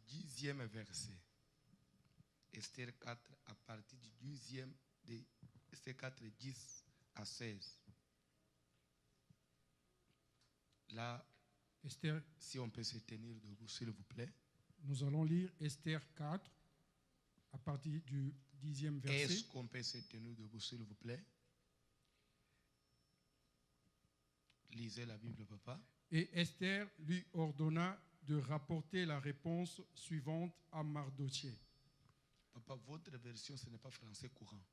10e verset. Esther 4, à partir du 10e, de Esther 4, 10 à 16. Là, Esther, si on peut se tenir debout, s'il vous plaît. nous allons lire Esther 4 à partir du 10e verset. Est-ce qu'on peut se tenir debout, s'il vous plaît? Lisez la Bible, papa. Et Esther lui ordonna de rapporter la réponse suivante à Mardoché. Papa, votre version, ce n'est pas français courant.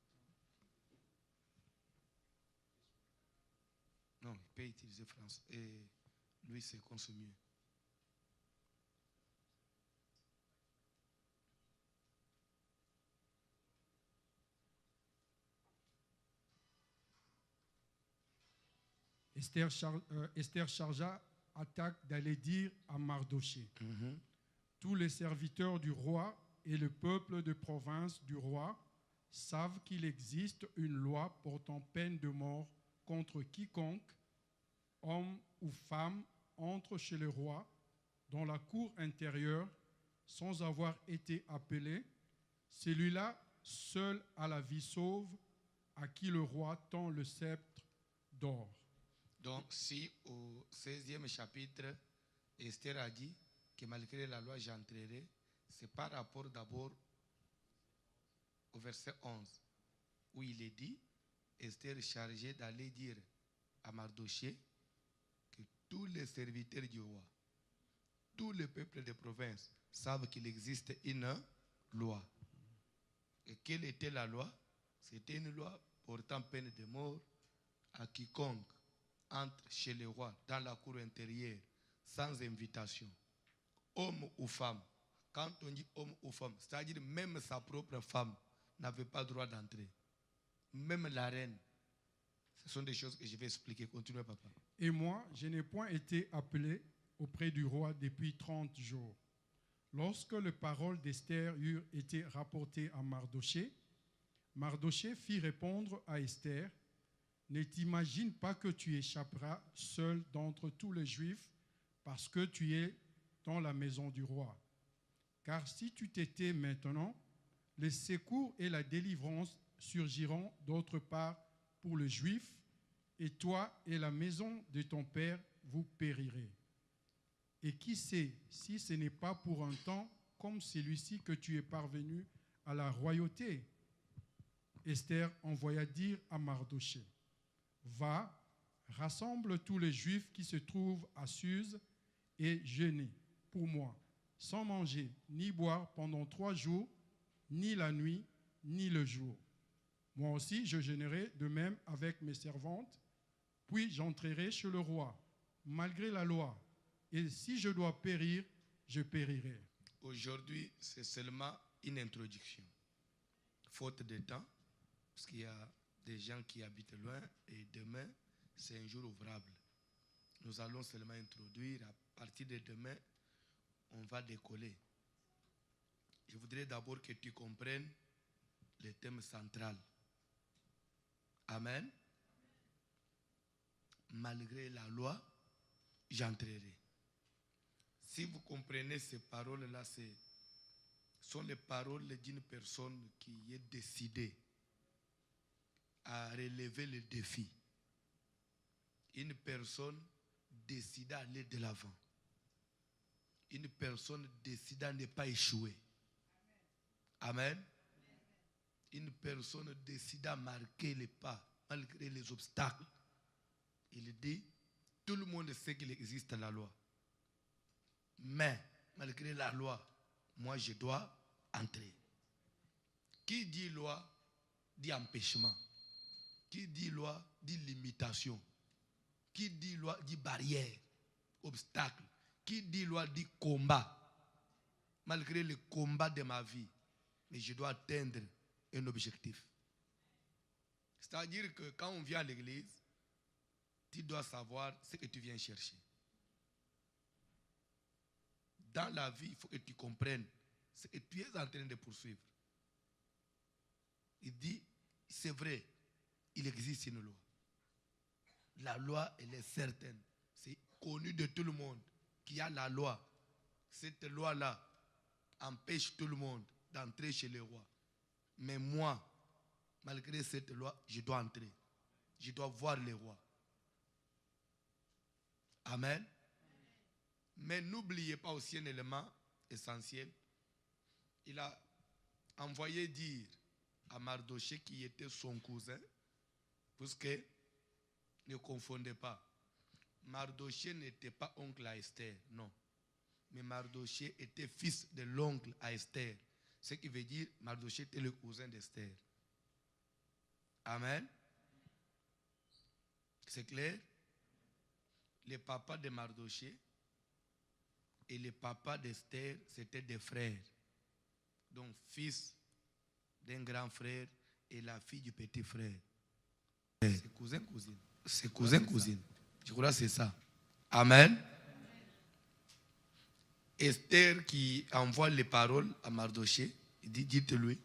Non, il peut utiliser français. Et lui, c'est qu'on se mieux. Esther chargea Attaque d'aller dire à Mardoché: tous les serviteurs du roi et le peuple de province du roi savent qu'il existe une loi portant peine de mort contre quiconque, homme ou femme, entre chez le roi dans la cour intérieure sans avoir été appelé. Celui-là seul a la vie sauve, à qui le roi tend le sceptre d'or. Donc, si au 16e chapitre, Esther a dit que malgré la loi, j'entrerai, c'est par rapport d'abord au verset 11, où il est dit, Esther est chargée d'aller dire à Mardoché que tous les serviteurs du roi, tous les peuples de province savent qu'il existe une loi. Et quelle était la loi? C'était une loi portant peine de mort à quiconque entre chez le roi dans la cour intérieure sans invitation, homme ou femme. Quand on dit homme ou femme, c'est-à-dire même sa propre femme n'avait pas le droit d'entrer. Même la reine. Ce sont des choses que je vais expliquer. Continuez, papa. Et moi, je n'ai point été appelé auprès du roi depuis 30 jours. Lorsque les paroles d'Esther eurent été rapportées à Mardoché, Mardoché fit répondre à Esther: ne t'imagine pas que tu échapperas seul d'entre tous les Juifs parce que tu es dans la maison du roi. Car si tu t'étais maintenant, les secours et la délivrance surgiront d'autre part pour les Juifs, et toi et la maison de ton père, vous périrez. Et qui sait si ce n'est pas pour un temps comme celui-ci que tu es parvenu à la royauté? Esther envoya dire à Mardoché: va, rassemble tous les Juifs qui se trouvent à Suse et jeûnez pour moi, sans manger ni boire pendant 3 jours, ni la nuit, ni le jour. Moi aussi, je jeûnerai de même avec mes servantes, puis j'entrerai chez le roi, malgré la loi. Et si je dois périr, je périrai. Aujourd'hui, c'est seulement une introduction. Faute de temps, parce qu'il y a des gens qui habitent loin, et demain, c'est un jour ouvrable. Nous allons seulement introduire. À partir de demain, on va décoller. Je voudrais d'abord que tu comprennes le thème central. Amen. Malgré la loi, j'entrerai. Si vous comprenez ces paroles-là, ce sont les paroles d'une personne qui est décidée à relever le défi. Une personne décide à aller de l'avant. Une personne décide à ne pas échouer. Amen. Une personne décide à marquer les pas malgré les obstacles. Il dit, tout le monde sait qu'il existe la loi. Mais malgré la loi, moi je dois entrer. Qui dit loi dit empêchement. Qui dit loi dit limitation. Qui dit loi dit barrière, obstacle. Qui dit loi dit combat. Malgré le combat de ma vie, mais je dois atteindre un objectif. C'est-à-dire que quand on vient à l'église, tu dois savoir ce que tu viens chercher. Dans la vie, il faut que tu comprennes ce que tu es en train de poursuivre. Il dit, c'est vrai, il existe une loi. La loi, elle est certaine. C'est connu de tout le monde qu'il y a la loi. Cette loi-là, empêche tout le monde d'entrer chez le roi. Mais moi, malgré cette loi, je dois entrer. Je dois voir le roi. Amen. Mais n'oubliez pas aussi un élément essentiel. Il a envoyé dire à Mardoché qui était son cousin, puisque ne confondez pas. Mardoché n'était pas oncle à Esther, non. Mais Mardoché était fils de l'oncle à Esther. Ce qui veut dire Mardoché était le cousin d'Esther. Amen. C'est clair? Le papa de Mardoché et le papa d'Esther, c'était des frères. Donc, fils d'un grand frère et la fille du petit frère. C'est cousin-cousine. C'est cousin-cousine. Je crois que c'est ça. Amen. Esther qui envoie les paroles à Mardoché, il dit, dites-lui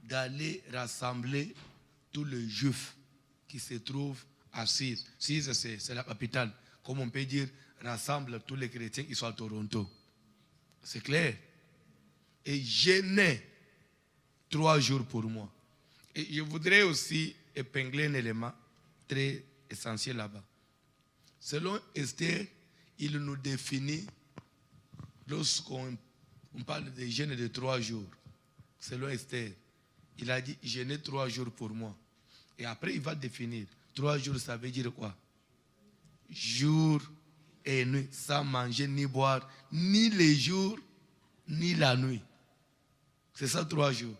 d'aller rassembler tous les juifs qui se trouvent à Sise. Sise, c'est la capitale. Comme on peut dire, rassemble tous les chrétiens qui sont à Toronto. C'est clair. Et jeûnez 3 jours pour moi. Et je voudrais aussi épingler un élément très essentiel là-bas. Selon Esther, il nous définit, lorsqu'on parle de jeûne de 3 jours, selon Esther, il a dit jeûnez 3 jours pour moi. Et après, il va définir. 3 jours, ça veut dire quoi? Jour et nuit, sans manger ni boire, ni les jours, ni la nuit. C'est ça 3 jours.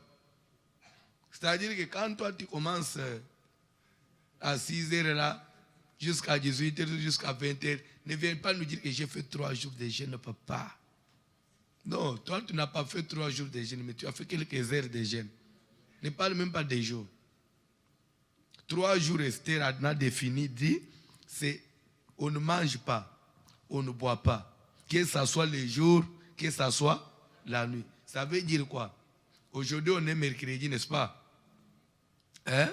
C'est-à-dire que quand toi, tu commences à 6 heures là, jusqu'à 18 heures, jusqu'à 20 heures, ne viens pas nous dire que j'ai fait 3 jours de jeûne, papa. Non, toi, tu n'as pas fait 3 jours de jeûne, mais tu as fait quelques heures de jeûne. Ne parle même pas des jours. 3 jours, Esther a défini, dit, c'est on ne mange pas, on ne boit pas. Que ce soit le jour, que ce soit la nuit. Ça veut dire quoi? Aujourd'hui, on est mercredi, n'est-ce pas? Hein?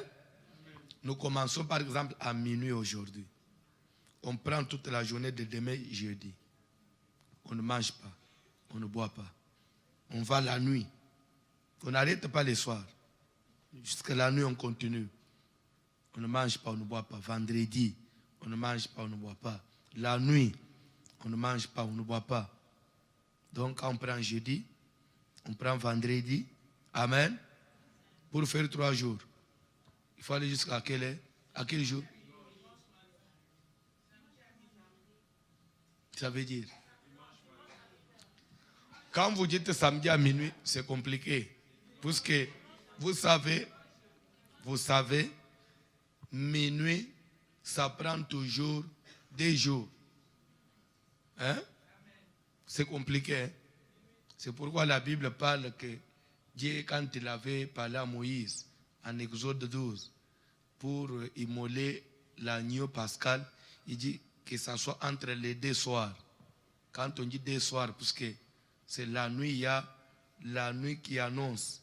Nous commençons par exemple à minuit aujourd'hui. On prend toute la journée de demain, jeudi. On ne mange pas, on ne boit pas. On va la nuit. On n'arrête pas les soirs. Jusqu'à la nuit, on continue. On ne mange pas, on ne boit pas. Vendredi, on ne mange pas, on ne boit pas. La nuit, on ne mange pas, on ne boit pas. Donc, quand on prend jeudi, on prend vendredi. Amen. Pour faire 3 jours. Il faut aller jusqu'à quelle heure? À quel jour? Ça veut dire. Quand vous dites samedi à minuit, c'est compliqué. Puisque vous savez, minuit, ça prend toujours 2 jours. Hein? C'est compliqué. Hein? C'est pourquoi la Bible parle que Dieu, quand il avait parlé à Moïse, en Exode 12, pour immoler l'agneau pascal, il dit que ça soit entre les 2 soirs. Quand on dit 2 soirs, puisque c'est la nuit, il y a la nuit qui annonce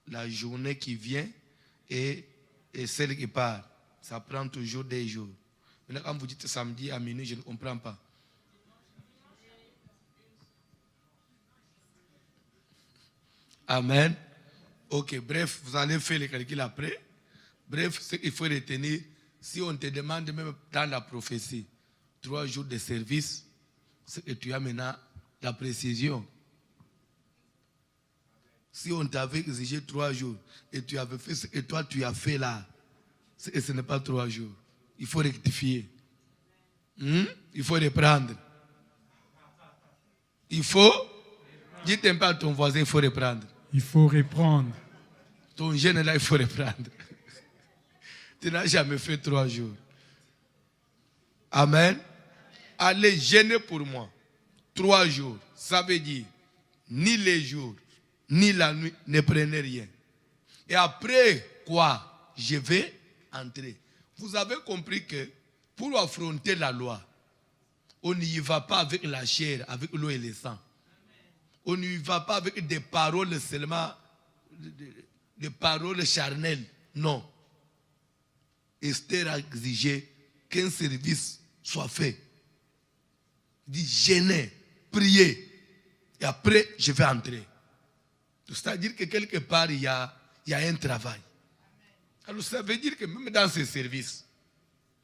la journée qui vient et celle qui part. Ça prend toujours 2 jours. Maintenant, quand vous dites samedi à minuit, je ne comprends pas. Amen. Ok, bref, vous allez faire les calculs après. Bref, ce qu'il faut retenir, si on te demande même dans la prophétie, 3 jours de service, c'est que tu as maintenant la précision. Si on t'avait exigé 3 jours et tu avais fait ce que toi tu as fait là, ce n'est pas 3 jours. Il faut rectifier. Il faut reprendre. Il faut, dites un peu à ton voisin, il faut reprendre. Il faut reprendre. Ton jeûne là, il faut reprendre. Tu n'as jamais fait 3 jours. Amen. Allez jeûner pour moi. 3 jours. Ça veut dire, ni les jours, ni la nuit, ne prenez rien. Et après quoi, je vais entrer. Vous avez compris que pour affronter la loi, on n'y va pas avec la chair, avec l'eau et le sang. On n'y va pas avec des paroles seulement, des paroles charnelles. Non. Esther a exigé qu'un service soit fait. Il dit jeûnez, priez. Et après, je vais entrer. C'est-à-dire que quelque part, il y a un travail. Alors ça veut dire que même dans ces services,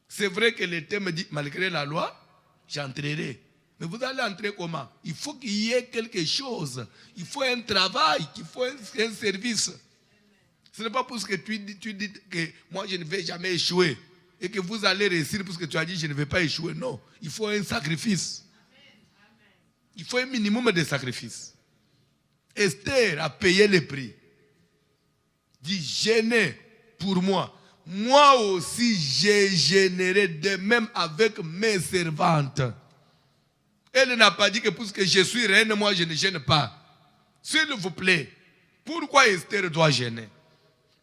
c'est vrai que l'État me dit, malgré la loi, j'entrerai. Mais vous allez entrer comment? Il faut qu'il y ait quelque chose. Il faut un travail, il faut un service. Ce n'est pas parce que tu dis que moi je ne vais jamais échouer et que vous allez réussir parce que tu as dit je ne vais pas échouer. Non, il faut un sacrifice. Il faut un minimum de sacrifice. Esther a payé le prix. Dit gêner pour moi. Moi aussi j'ai gênerai de même avec mes servantes. Elle n'a pas dit que puisque je suis reine, moi je ne gêne pas. S'il vous plaît, pourquoi Esther doit gêner?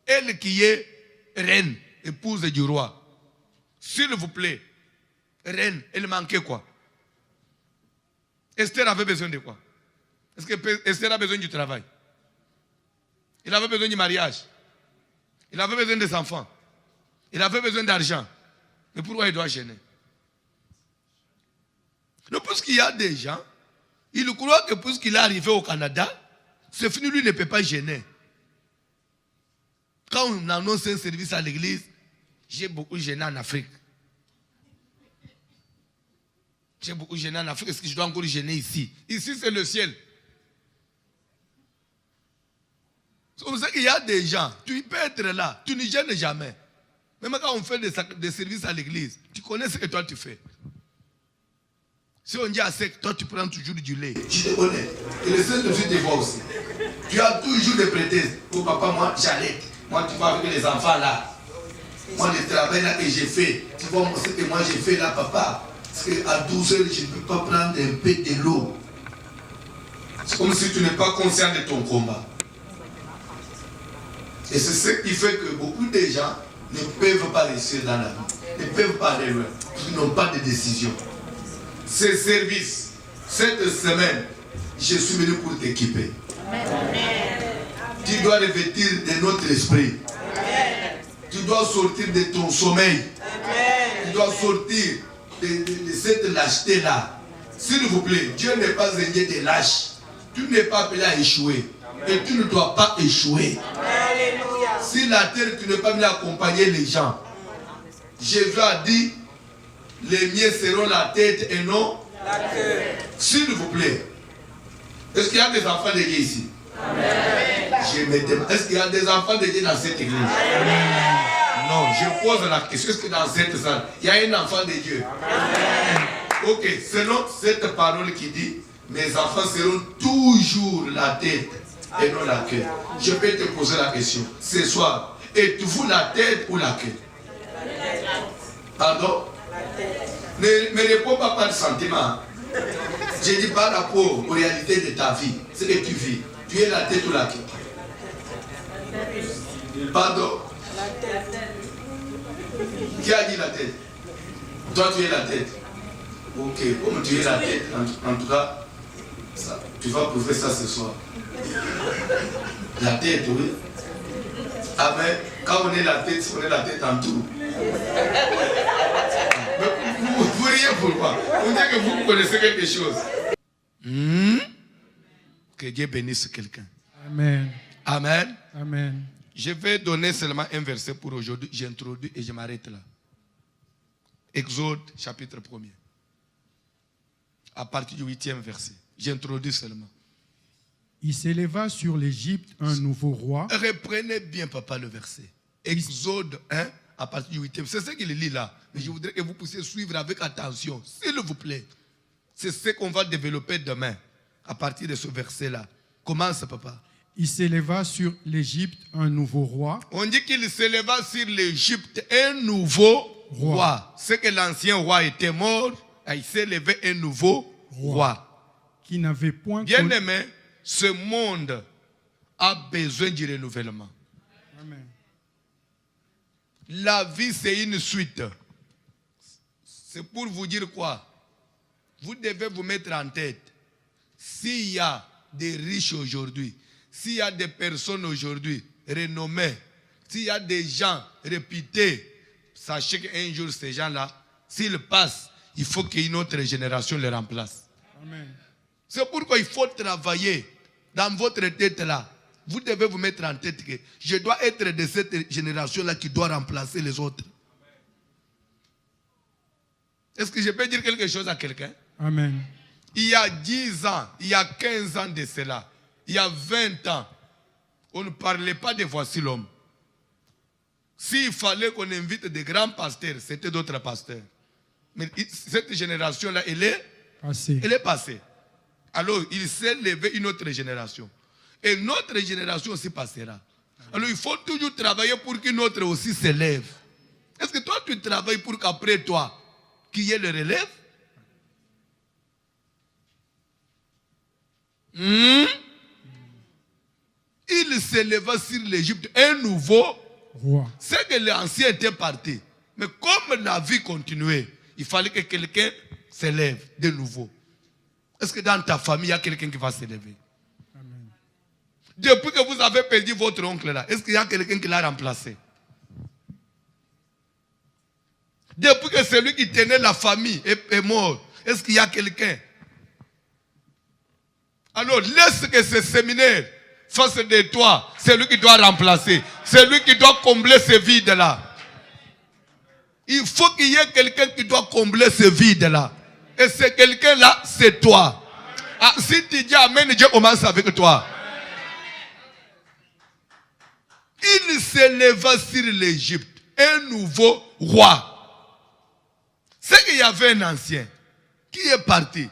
Elle qui est reine, épouse du roi. S'il vous plaît, reine, elle manquait quoi? Esther avait besoin de quoi? Est-ce que Esther a besoin du travail? Il avait besoin du mariage. Il avait besoin des enfants. Il avait besoin d'argent. Mais pourquoi il doit gêner? Non, parce qu'il y a des gens, ils croient que puisqu'il est arrivé au Canada, c'est fini, lui ne peut pas gêner. Quand on annonce un service à l'église, j'ai beaucoup gêné en Afrique. J'ai beaucoup gêné en Afrique. Est-ce que je dois encore gêner ici? Ici, c'est le ciel. C'est comme ça qu'il y a des gens, tu peux être là, tu ne gênes jamais. Même quand on fait des services à l'église, tu connais ce que toi tu fais. Si on dit à sec, toi tu prends toujours du lait. Tu te connais. Et le Saint-Esprit te voit aussi. Tu as toujours des prétextes. Oh papa, moi j'allais. Moi tu vas avec les enfants là. Moi le travail là que j'ai fait. Tu vois ce que moi j'ai fait là papa. Parce qu'à 12 heures je ne peux pas prendre un peu de l'eau. C'est comme si tu n'es pas conscient de ton combat. Et c'est ce qui fait que beaucoup de gens ne peuvent pas réussir dans la vie. Ne peuvent pas aller loin. Ils n'ont pas de décision. Ces services, cette semaine, je suis venu pour t'équiper. Tu dois revêtir de notre esprit. Tu dois sortir de ton sommeil. Tu dois sortir de cette lâcheté-là. S'il vous plaît, Dieu n'est pas un Dieu de lâche. Tu n'es pas appelé à échouer. Et tu ne dois pas échouer. Si la terre, tu n'es pas venu accompagner les gens. Jésus a dit, les miens seront la tête et non la queue. S'il vous plaît. Est-ce qu'il y a des enfants de Dieu ici? Amen. Je me demande, est-ce qu'il y a des enfants de Dieu dans cette église? Amen. Non, je pose la question. Est-ce que dans cette salle, il y a un enfant de Dieu? Amen. Ok, selon cette parole qui dit, mes enfants seront toujours la tête et non la queue. Je peux te poser la question. Ce soir, êtes-vous la tête ou la queue? Pardon? Ne me réponds pas par sentiment. Je dis par rapport aux réalités de ta vie. Ce que tu vis. Tu es la tête ou la queue? Pardon? Qui a dit la tête? Toi, tu es la tête. Ok, comme tu es la tête, en tout cas, ça, tu vas prouver ça ce soir. La tête, oui. Ah mais quand on est la tête en tout. Vous riez pourquoi? Vous dites que vous connaissez quelque chose. Que Dieu bénisse quelqu'un. Amen. Amen. Amen. Je vais donner seulement un verset pour aujourd'hui. J'introduis et je m'arrête là. Exode chapitre 1er. À partir du 8e verset. J'introduis seulement. Il s'éleva sur l'Égypte un nouveau roi. Reprenez bien, papa, le verset. Exode 1, à partir du 8e. C'est ce qu'il lit là. Mais je voudrais que vous puissiez suivre avec attention. S'il vous plaît. C'est ce qu'on va développer demain. À partir de ce verset-là. Commence, papa. Il s'éleva sur l'Égypte un nouveau roi. On dit qu'il s'éleva sur l'Égypte un nouveau roi. C'est que l'ancien roi était mort. Il s'est élevé un nouveau roi. Qui n'avait point... Bien aimé, ce monde a besoin du renouvellement. Amen. La vie, c'est une suite. C'est pour vous dire quoi? Vous devez vous mettre en tête. S'il y a des riches aujourd'hui, s'il y a des personnes aujourd'hui renommées, s'il y a des gens réputés, sachez qu'un jour, ces gens-là, s'ils passent, il faut qu'une autre génération les remplace. Amen. C'est pourquoi il faut travailler dans votre tête là. Vous devez vous mettre en tête que je dois être de cette génération-là qui doit remplacer les autres. Est-ce que je peux dire quelque chose à quelqu'un? Amen. Il y a 10 ans, il y a 15 ans de cela, il y a 20 ans, on ne parlait pas de voici l'homme. S'il fallait qu'on invite des grands pasteurs, c'était d'autres pasteurs. Mais cette génération-là, elle est passée. Alors, il s'est levé une autre génération. Et notre génération aussi passera. Alors, il faut toujours travailler pour qu'une autre aussi se lève. Est-ce que toi, tu travailles pour qu'après toi, qu'il y ait le relève? Il se leva sur l'Égypte, un nouveau roi. C'est que l'ancien était parti. Mais comme la vie continuait, il fallait que quelqu'un se lève de nouveau. Est-ce que dans ta famille, il y a quelqu'un qui va se lever? Amen. Depuis que vous avez perdu votre oncle là, est-ce qu'il y a quelqu'un qui l'a remplacé? Depuis que celui qui tenait la famille est mort, est-ce qu'il y a quelqu'un? Alors laisse que ce séminaire fasse de toi celui qui doit remplacer, celui qui doit combler ce vide-là. Il faut qu'il y ait quelqu'un qui doit combler ce vide-là. Et ce quelqu'un-là, c'est toi. Ah, si tu dis Amen, Dieu commence avec toi. Il se leva sur l'Égypte, un nouveau roi. C'est qu'il y avait un ancien qui est parti.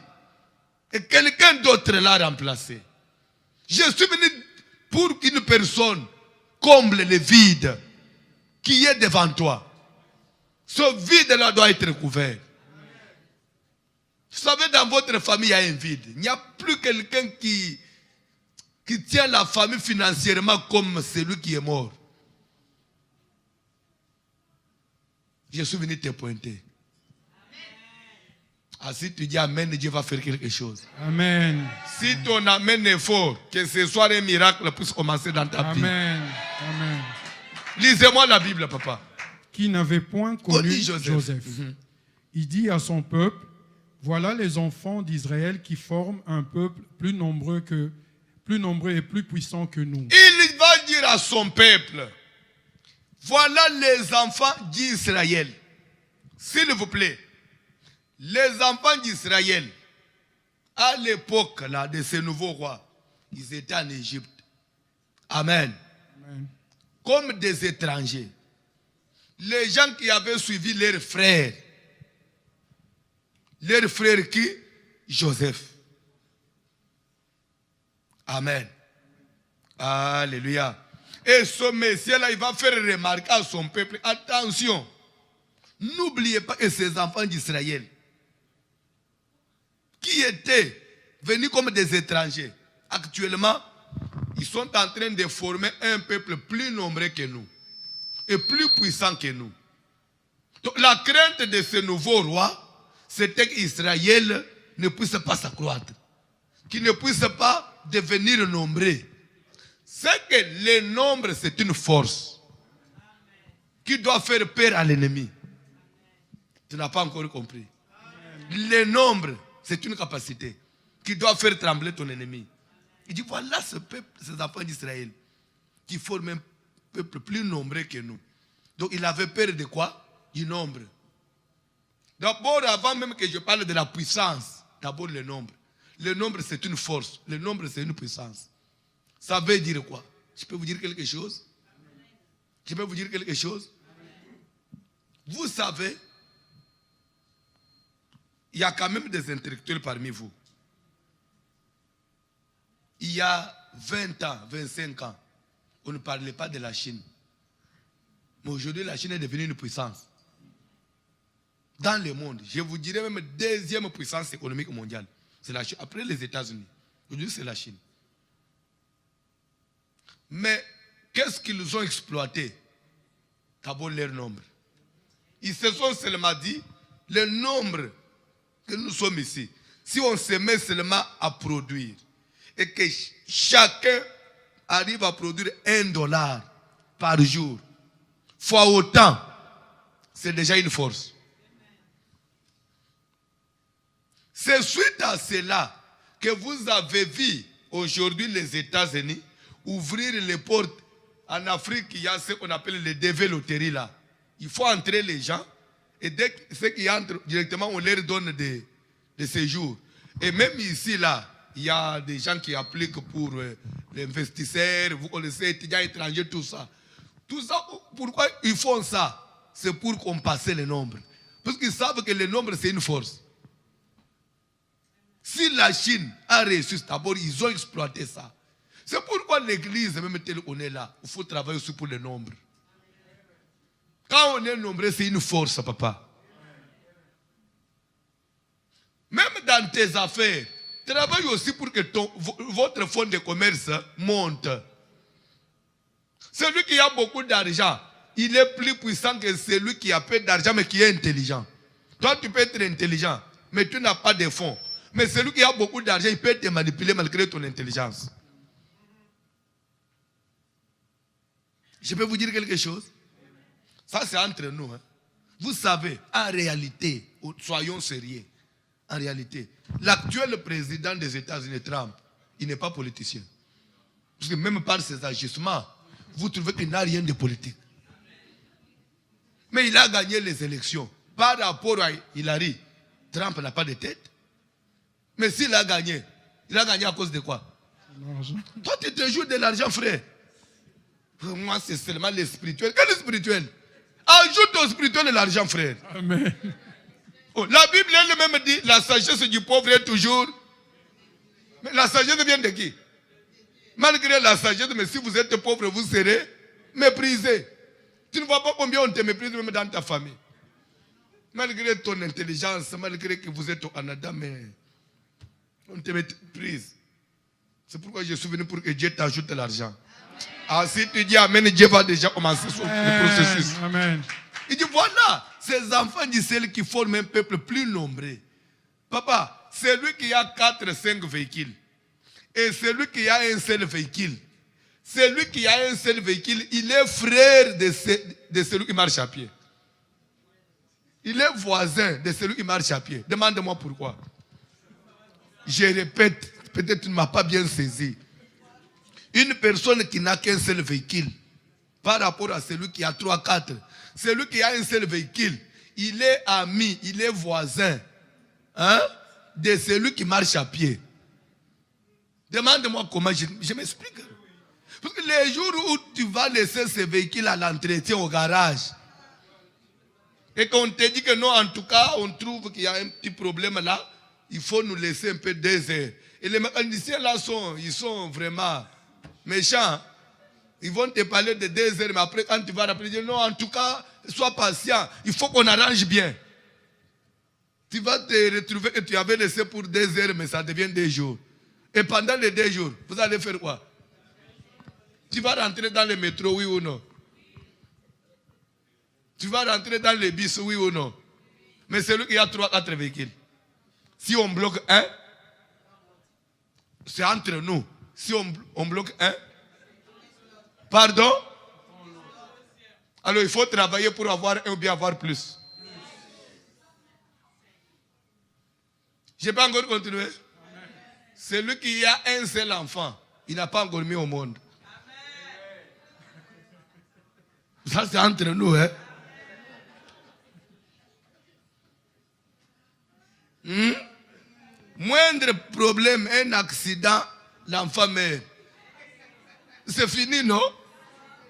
Et quelqu'un d'autre l'a remplacé. Je suis venu pour qu'une personne comble le vide qui est devant toi. Ce vide-là doit être couvert. Vous savez, dans votre famille, il y a un vide. Il n'y a plus quelqu'un qui tient la famille financièrement comme celui qui est mort. Je suis venu te pointer. Ah, si tu dis Amen, Dieu va faire quelque chose. Amen. Si ton Amen est fort, que ce soit un miracle puisse commencer dans ta vie. Amen. Amen. Lisez-moi la Bible, papa. Qui n'avait point connu Joseph. Il dit à son peuple, voilà les enfants d'Israël qui forment un peuple plus nombreux et plus puissant que nous. Il va dire à son peuple, voilà les enfants d'Israël. S'il vous plaît, les enfants d'Israël, à l'époque là de ce nouveau roi, ils étaient en Égypte. Amen. Amen. Comme des étrangers. Les gens qui avaient suivi leurs frères. Leur frère qui? Joseph. Amen. Alléluia. Et ce Messie-là, il va faire remarquer à son peuple, attention, n'oubliez pas que ces enfants d'Israël, qui étaient venus comme des étrangers, actuellement, ils sont en train de former un peuple plus nombreux que nous et plus puissant que nous. Donc, la crainte de ce nouveau roi, c'était qu'Israël ne puisse pas s'accroître, qu'il ne puisse pas devenir nombreux. C'est que le nombre, c'est une force qui doit faire peur à l'ennemi. Tu n'as pas encore compris. Le nombre, c'est une capacité qui doit faire trembler ton ennemi. Il dit, voilà ce peuple, ces enfants d'Israël, qui forment un peuple plus nombreux que nous. Donc il avait peur de quoi? Du nombre. D'abord, avant même que je parle de la puissance, d'abord le nombre. Le nombre, c'est une force. Le nombre, c'est une puissance. Ça veut dire quoi? Je peux vous dire quelque chose? Je peux vous dire quelque chose? Vous savez, il y a quand même des intellectuels parmi vous. Il y a 20 ans, 25 ans, on ne parlait pas de la Chine. Mais aujourd'hui, la Chine est devenue une puissance. Dans le monde, je vous dirais même deuxième puissance économique mondiale. C'est la Chine. Après les États-Unis. Aujourd'hui, c'est la Chine. Mais qu'est-ce qu'ils ont exploité? D'abord leur nombre. Ils se sont seulement dit, le nombre que nous sommes ici, si on se met seulement à produire, et que chacun arrive à produire $1 par jour, fois autant, c'est déjà une force. C'est suite à cela que vous avez vu aujourd'hui les États-Unis ouvrir les portes. En Afrique, il y a ce qu'on appelle les dévéloteries là. Il faut entrer les gens. Et dès que ceux qui entrent directement, on leur donne des séjours. Et même ici là, il y a des gens qui appliquent pour les investisseurs, vous connaissez, étudiants étrangers, tout ça. Tout ça, pourquoi ils font ça? C'est pour qu'on passe le nombre. Parce qu'ils savent que le nombre, c'est une force. Si la Chine a réussi d'abord, ils ont exploité ça. C'est pourquoi l'église, même telle qu'on est là, il faut travailler aussi pour le nombre. Quand on est nombreux, c'est une force, papa. Même dans tes affaires, travaille aussi pour que votre fonds de commerce monte. Celui qui a beaucoup d'argent, il est plus puissant que celui qui a peu d'argent mais qui est intelligent. Toi, tu peux être intelligent, mais tu n'as pas de fonds. Mais celui qui a beaucoup d'argent, il peut te manipuler malgré ton intelligence. Je peux vous dire quelque chose? Ça, c'est entre nous. Hein. Vous savez, en réalité, soyons sérieux. En réalité, l'actuel président des États-Unis, Trump, il n'est pas politicien. Parce que même par ses agissements, vous trouvez qu'il n'a rien de politique. Mais il a gagné les élections. Par rapport à Hillary, Trump n'a pas de tête. Mais s'il a gagné, il a gagné à cause de quoi? Toi, tu te joues de l'argent, frère. Pour moi, c'est seulement le spirituel. Quel est le spirituel? Ajoute au spirituel l'argent, frère. Amen. Oh, la Bible elle-même dit la sagesse du pauvre est toujours. Mais la sagesse vient de qui? Malgré la sagesse, mais si vous êtes pauvre, vous serez méprisé. Tu ne vois pas combien on te méprise même dans ta famille. Malgré ton intelligence, malgré que vous êtes au Canada, mais on te méprise. C'est pourquoi je suis venu pour que Dieu t'ajoute l'argent. Ah, si tu dis Amen, Dieu va déjà commencer le processus. Amen. Il dit voilà, ces enfants d'Israël qui forment un peuple plus nombreux. Papa, celui qui a 4-5 véhicules et celui qui a un seul véhicule, celui qui a un seul véhicule, il est frère de celui qui marche à pied. Il est voisin de celui qui marche à pied. Demande-moi pourquoi. Je répète, peut-être tu ne m'as pas bien saisi. Une personne qui n'a qu'un seul véhicule, par rapport à celui qui a 3-4, celui qui a un seul véhicule, il est ami, il est voisin de celui qui marche à pied. Demande-moi comment je m'explique. Parce que les jours où tu vas laisser ce véhicule à l'entretien au garage, et qu'on te dit que non, en tout cas, on trouve qu'il y a un petit problème là, il faut nous laisser un peu 2 heures. Et les mécaniciens là ils sont vraiment méchants. Ils vont te parler de 2 heures, mais après quand tu vas rappeler, dire non, en tout cas, sois patient, il faut qu'on arrange bien. Tu vas te retrouver que tu avais laissé pour 2 heures, mais ça devient 2 jours. Et pendant les 2 jours, vous allez faire quoi? Tu vas rentrer dans le métro, oui ou non? Tu vas rentrer dans les bus, oui ou non? Mais celui qui a 3-4 véhicules, si on bloque un, c'est entre nous. Si on bloque un, pardon? Alors il faut travailler pour avoir un ou bien avoir plus. Je n'ai pas encore continué. Celui qui a un seul enfant, il n'a pas encore mis au monde. Ça c'est entre nous, hein? Moindre problème, un accident, l'enfant meurt. C'est fini, non?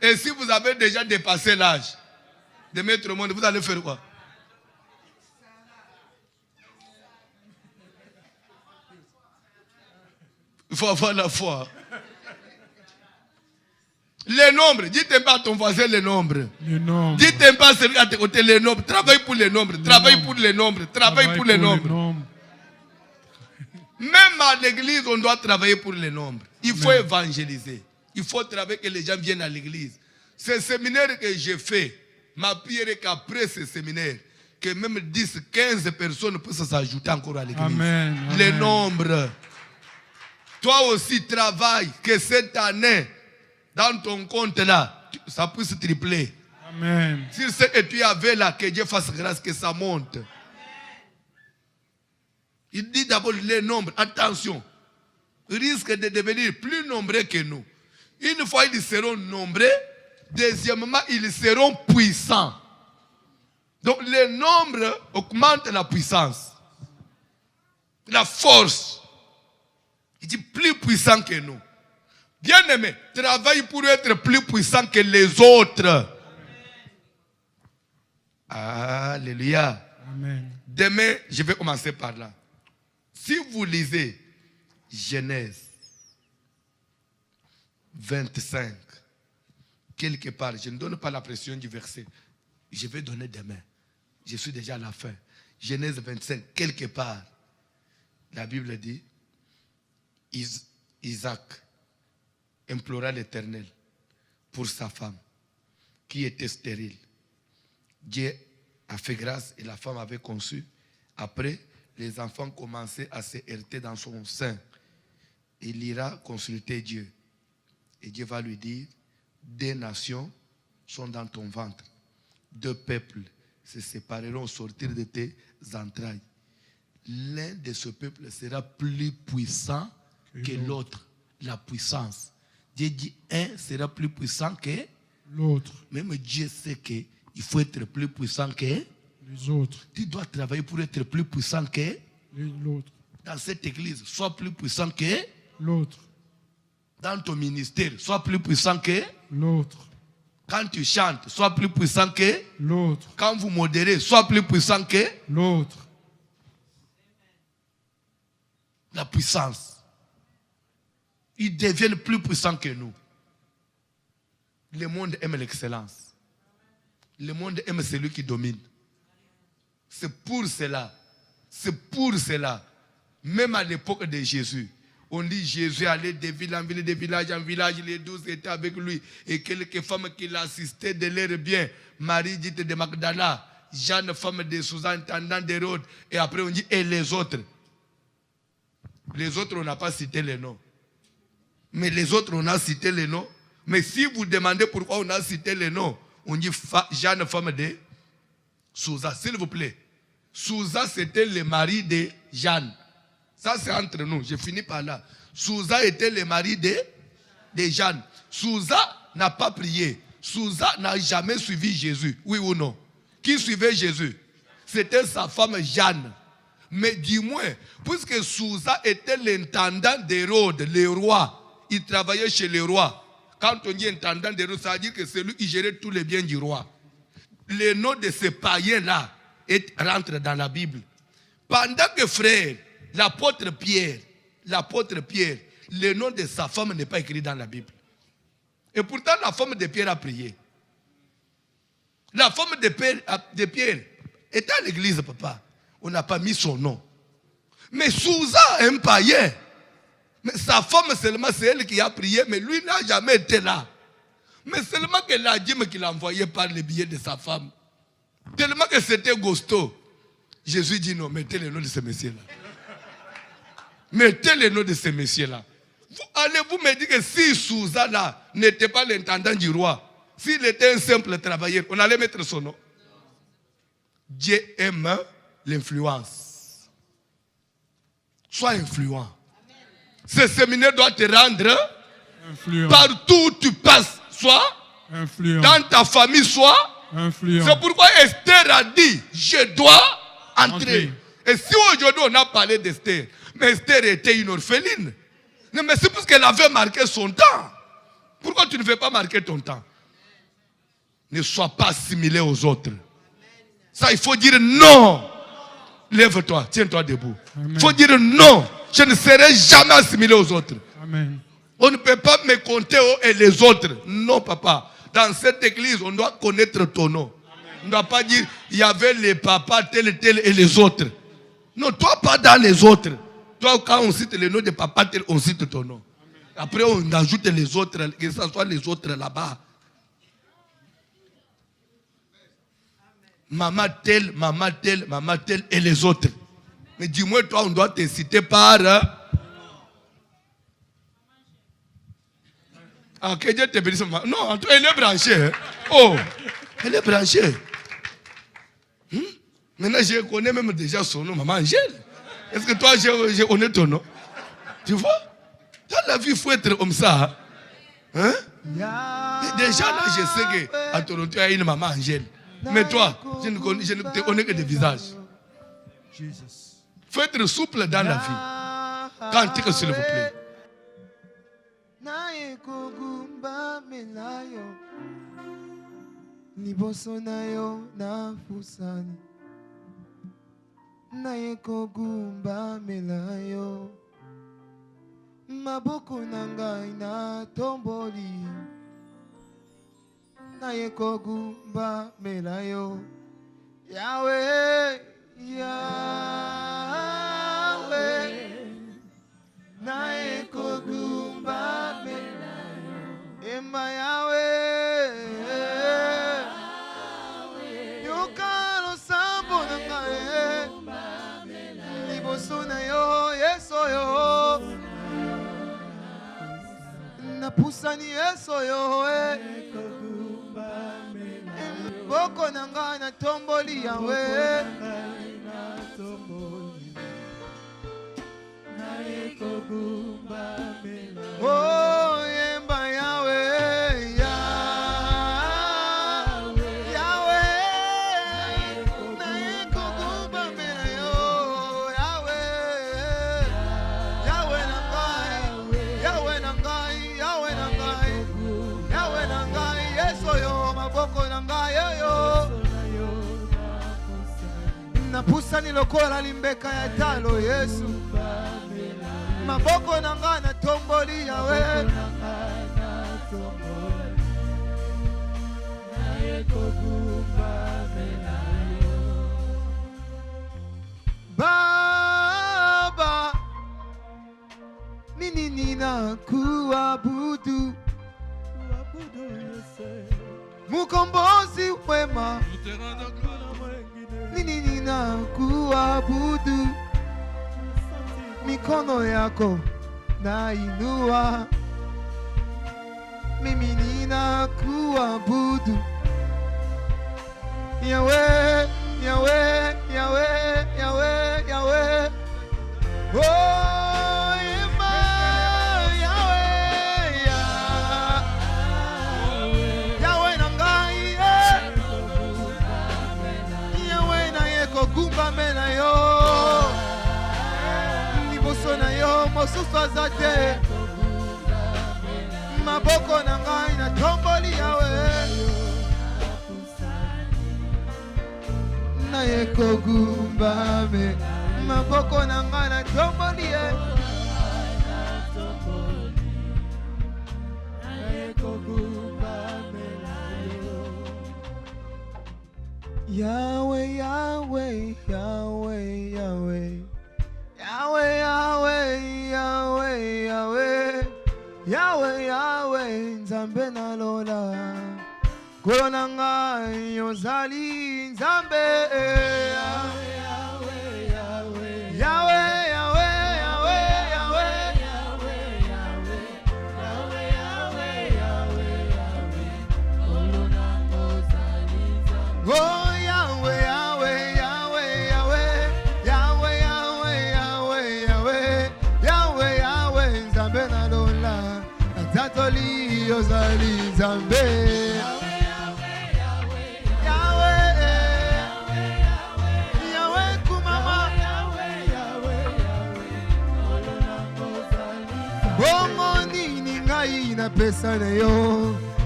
Et si vous avez déjà dépassé l'âge de mettre au monde, vous allez faire quoi? Il faut avoir la foi. Les nombres, dites pas à ton voisin les nombres. Dites pas à celui à tes côtés les nombres. Travaille pour les nombres. Travaille pour les nombres. Travaille pour les nombres. Même à l'église, on doit travailler pour les nombres. Il faut évangéliser. Il faut travailler que les gens viennent à l'église. Ce séminaire que j'ai fait, ma prière est qu'après ce séminaire, que même 10, 15 personnes puissent s'ajouter encore à l'église. Amen. Les nombres. Toi aussi, travaille que cette année, dans ton compte là, ça puisse tripler. Amen. Si ce que tu avais là, que Dieu fasse grâce, que ça monte. Il dit d'abord les nombres. Attention, risquent de devenir plus nombreux que nous. Une fois ils seront nombreux, deuxièmement, ils seront puissants. Donc le nombre augmente la puissance, la force. Il dit plus puissant que nous. Bien-aimé, travaille pour être plus puissant que les autres. Alléluia. Amen. Demain, je vais commencer par là. Si vous lisez Genèse 25, quelque part, je ne donne pas la pression du verset. Je vais donner demain. Je suis déjà à la fin. Genèse 25, quelque part, la Bible dit, Isaac implora l'Éternel pour sa femme qui était stérile. Dieu a fait grâce et la femme avait conçu. Après, les enfants commençaient à se heurter dans son sein. Il ira consulter Dieu. Et Dieu va lui dire, 2 nations sont dans ton ventre. 2 peuples se sépareront au sortir de tes entrailles. L'un de ce peuple sera plus puissant que l'autre. La puissance. Dieu dit, un sera plus puissant que l'autre. Même Dieu sait qu'il faut être plus puissant que les autres. Tu dois travailler pour être plus puissant que l'autre. Dans cette église, sois plus puissant que l'autre. Dans ton ministère, sois plus puissant que l'autre. Quand tu chantes, sois plus puissant que l'autre. Quand vous modérez, sois plus puissant que l'autre. La puissance. Ils deviennent plus puissants que nous. Le monde aime l'excellence. Le monde aime celui qui domine. C'est pour cela. C'est pour cela. Même à l'époque de Jésus, on dit Jésus allait de ville en ville, de village en village. Les 12 étaient avec lui. Et quelques femmes qui l'assistaient de l'air bien. Marie dite de Magdala, Jeanne, femme de sous-intendant d'Hérode. Et après on dit, et les autres. Les autres, on n'a pas cité les noms. Mais les autres, on a cité les noms. Mais si vous demandez pourquoi on a cité les noms, on dit Jeanne, femme de Souza. S'il vous plaît. Souza, c'était le mari de Jeanne. Ça, c'est entre nous. Je finis par là. Souza était le mari de Jeanne. Souza n'a pas prié. Souza n'a jamais suivi Jésus. Oui ou non? Qui suivait Jésus? C'était sa femme Jeanne. Mais dis-moi, puisque Souza était l'intendant d'Hérode, le roi, il travaillait chez le roi. Quand on dit intendant d'Hérode, ça veut dire que c'est lui qui gérait tous les biens du roi. Le nom de ce païen-là rentre dans la Bible. Pendant que frère, l'apôtre Pierre, le nom de sa femme n'est pas écrit dans la Bible. Et pourtant, la femme de Pierre a prié. La femme de Pierre était à l'église, papa. On n'a pas mis son nom. Mais Souza, un païen. Mais sa femme seulement, c'est elle qui a prié, mais lui n'a jamais été là. Mais seulement que la dîme qu'il a envoyé par le billet de sa femme. Tellement que c'était Gosto. Jésus dit non, mettez le nom de ce monsieur-là. Mettez le nom de ce monsieur-là. Allez-vous me dire que si Souza là n'était pas l'intendant du roi, s'il était un simple travailleur, on allait mettre son nom. Dieu aime l'influence. Sois influent. Ce séminaire doit te rendre influent. Partout où tu passes, sois influent. Dans ta famille, sois influent. C'est pourquoi Esther a dit, je dois entrer. Et si aujourd'hui on a parlé d'Esther, mais Esther était une orpheline. Non, mais c'est parce qu'elle avait marqué son temps. Pourquoi tu ne veux pas marquer ton temps? Ne sois pas assimilé aux autres. Ça, il faut dire non. Lève-toi, tiens-toi debout. Il faut dire non. Je ne serai jamais assimilé aux autres. Amen. On ne peut pas me compter et les autres. Non, papa. Dans cette église, on doit connaître ton nom. Amen. On ne doit pas dire, il y avait les papas, tel et les autres. Non, toi, pas dans les autres. Toi, quand on cite le nom de papa, tel, on cite ton nom. Amen. Après, on ajoute les autres, que ce soit les autres là-bas. Maman telle, maman telle, maman telle et les autres. Mais dis-moi, toi, on doit te citer par... Ah, que Dieu te bénisse. Non, elle est branchée. Oh, elle est branchée. Maintenant, je connais même déjà son nom, maman Angèle. Est-ce que toi, je connais ton nom? Tu vois? la vie, il faut être comme ça. Hein? Déjà là, je sais qu'à Toronto, il y a une maman Angèle. Mais toi, je ne te connais que des visages. Il faut être souple dans la vie. Cantez, s'il vous plaît. Liboso na yo na fusani na yeko gumba melayo maboko na ngai na tomboli na yeko gumba melayo Yahweh Yahweh na yeko gumba melayo Emma Yahweh Napusani yeso yo boko nanga na tomboli yawe oh yemba yawe Napusani lokola limbeka ya talo Yesu maboko nanga na tomboli yawe Baba nini nina kuabudu Mukombozi wema nini nina kuabudu mikono yako na inua mimi nina kuabudu Yahweh Yahweh Yahweh Yahweh Yahweh oh Yema Yahweh Yahweh nangai Yahweh na yeko gumba mena yo liboso na yo mosusu azate maboko na ngai na tomboli Yahweh na yeko gumba me maboko na ngai na tomboli Yahweh, Yahweh, Yahweh, Yahweh, Yahweh, Yahweh, Yahweh, Yahweh, Yahweh, Yahweh, Nzambe na lola, Kona ngai yozali Nzambe, Yahweh, Yahweh, Yahweh, Yahweh. Oh Yahweh, Yahweh, Yahweh, Yahweh, Yahweh, Yahweh, Yahweh, Yahweh, Yahweh, Yahweh, Nzambe na lola, Nzatoli yozali Nzambe. Yahweh, Yahweh, Yahweh, Yahweh, Yahweh, kumama. Yahweh, Yahweh, Yahweh, bongo nini ngai na pesa na yo,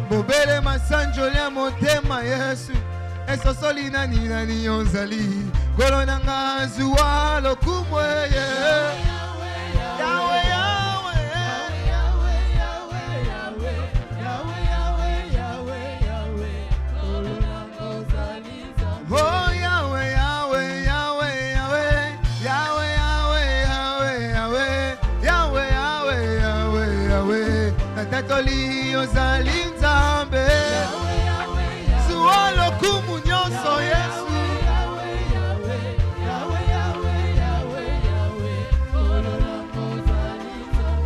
bobele masanjoli ya motema Yesu. Esosoli nani nani onzali Golo nanga zuwa lokumwe Yahweh, Yahweh, Yahweh, Yahweh, Yahweh, Yahweh, Yahweh, Yahweh, Golo nanga ozali Nzambe. Oh Yahweh, Yahweh, Yahweh, Yahweh, Yahweh, Yahweh, Yahweh, Yahweh, Yahweh, Yahweh, Yahweh, Natatoli ozali Nzambe. Zuwa lokumu nyonso Yesu.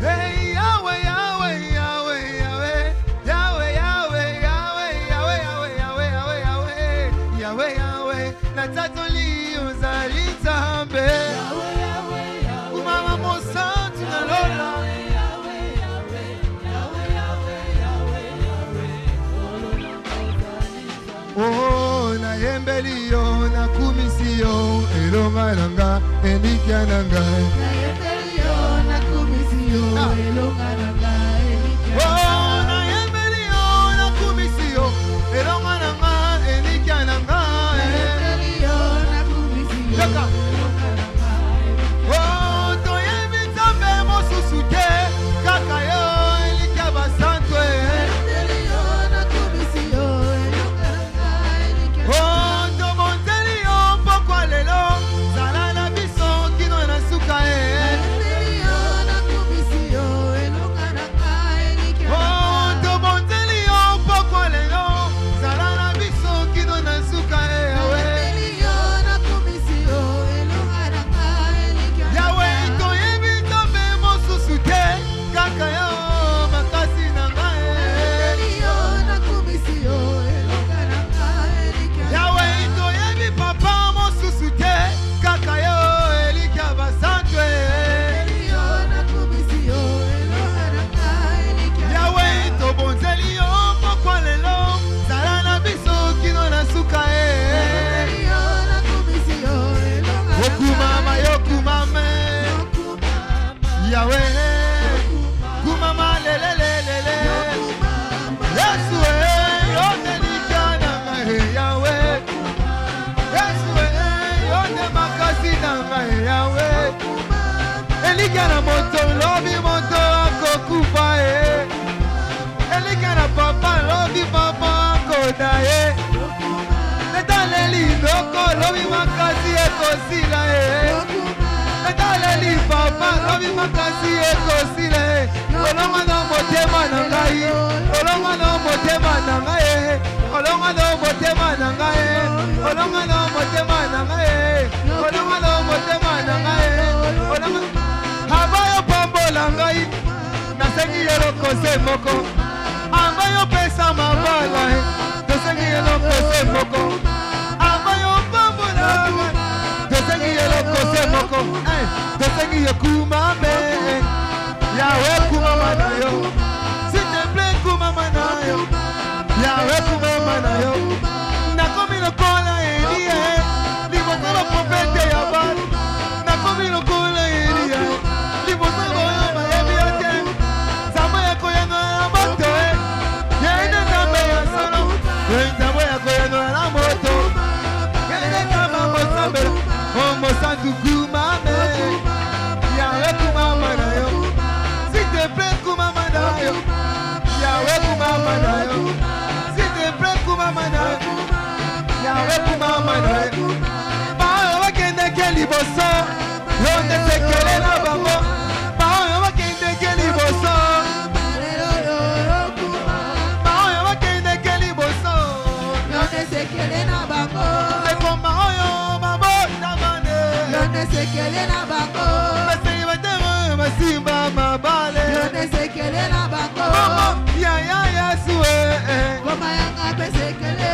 Hey Yahweh, Yahweh, Yahweh, Yahweh, Yahweh, Yahweh, Yahweh, Yahweh, Yahweh, Yahweh, Yahweh, Yahweh, Natatoli ozali Nzambe. Umama mosantu na lola. elonga nanga elikya nanga Elikana moto, lobi moto akokufa Elikana papa, lobi papa akodaye Netaleli loko, lobi makasi ekosila Netaleli papa, lobi makasi ekosila Olonga no motema nangai, olonga no motema nangai, olonga no motema nangai, olonga no motema nangai, olonga no motema nangai, olonga Abayo pambola ngai, nasengi yelo kose moko. Abayo pesa mabala, nasengi yelo kose moko. Abayo pambola ngai, nasengi yelo kose moko. Nasengi yekumame, Yahweh kumama na yo. S'il te plaît kumama na yo, Yahweh kumama na yo. Nakomi lokola Elie, libokola profete ya Baal. Nakomi lokola Elie. S'il te plaît, kumama na yo. Yahweh kumama na yo. S'il te plaît, kumama na yo. Yahweh kumama na yo. Bao wakende keli boso. Londe sekele na bango. Bao wakende keli boso. Bao wakende keli boso. Londe sekele na bango. Ekoma oyo mabo tamane. Londe sekele na bango. Simba mabale Yone sekele na bango Ya Yesu Koma yanga pesekele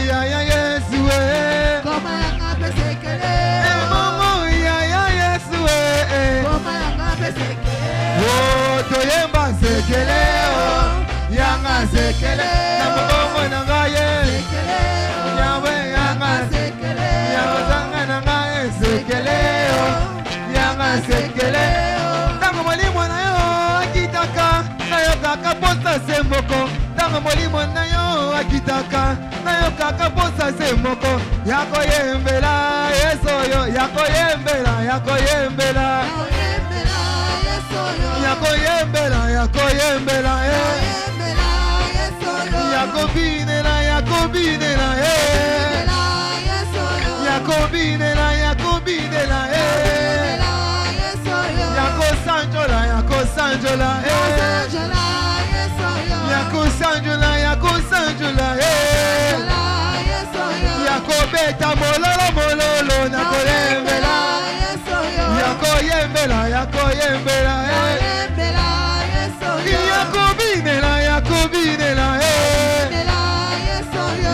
Ya Yesu Koma yanga pesekele Momo ya Yesu Koma yanga pesekele Toyemba sekele Yanga sekele Namomo nangaye Sekele Yawe yanga sekele Yawe zanga nangaye sekele Sekele Tango molimo na yo akitaka Na yo kaka posa se moko Tango molimo na yo akitaka Na yo kaka posa se moko Yako yembela yesoyo Yako yembela Yako yembela Yako yembela Yako yembela Yako binela Yako binela Yako binela Yako binela Yako sanjola, yako sanjola, yako sanjola, yako sanjola, yako beta mololo mololo, yako yembela, yako yembela, yako yembela, yako binela, yako binela,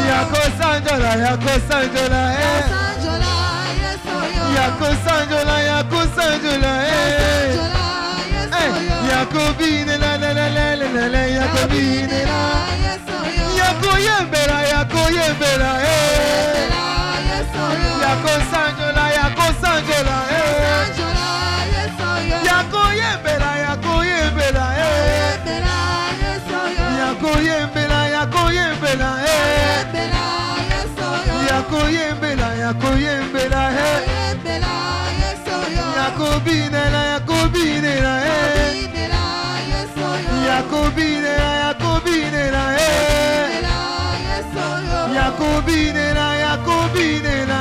yako sanjola, yako sanjola, yako sanjola, yako sanjola, Yakobine la la la la la la la Yakobine la Yako yembela Yako yembela Yako sanjola Yakubinela, yakubinela, Yakubinela, yakubinela,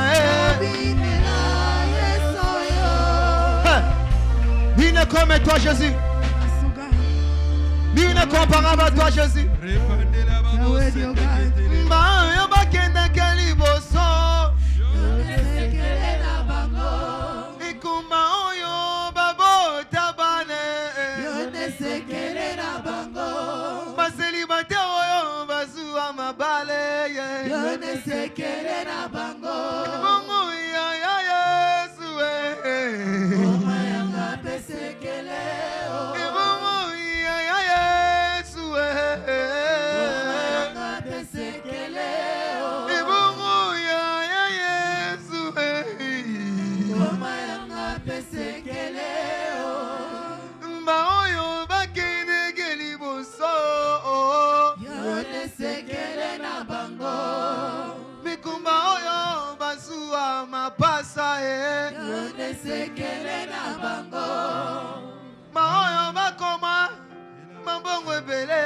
Il n'est comme toi, Jésus. Il n'est comparable à toi, Jésus. Mbayo bakende keliboso. Ikumba oyo babo tabane. Baselibate oyo bazua mabale. Mungu ya Yesu. Maoyo bakoma mambongo ebele.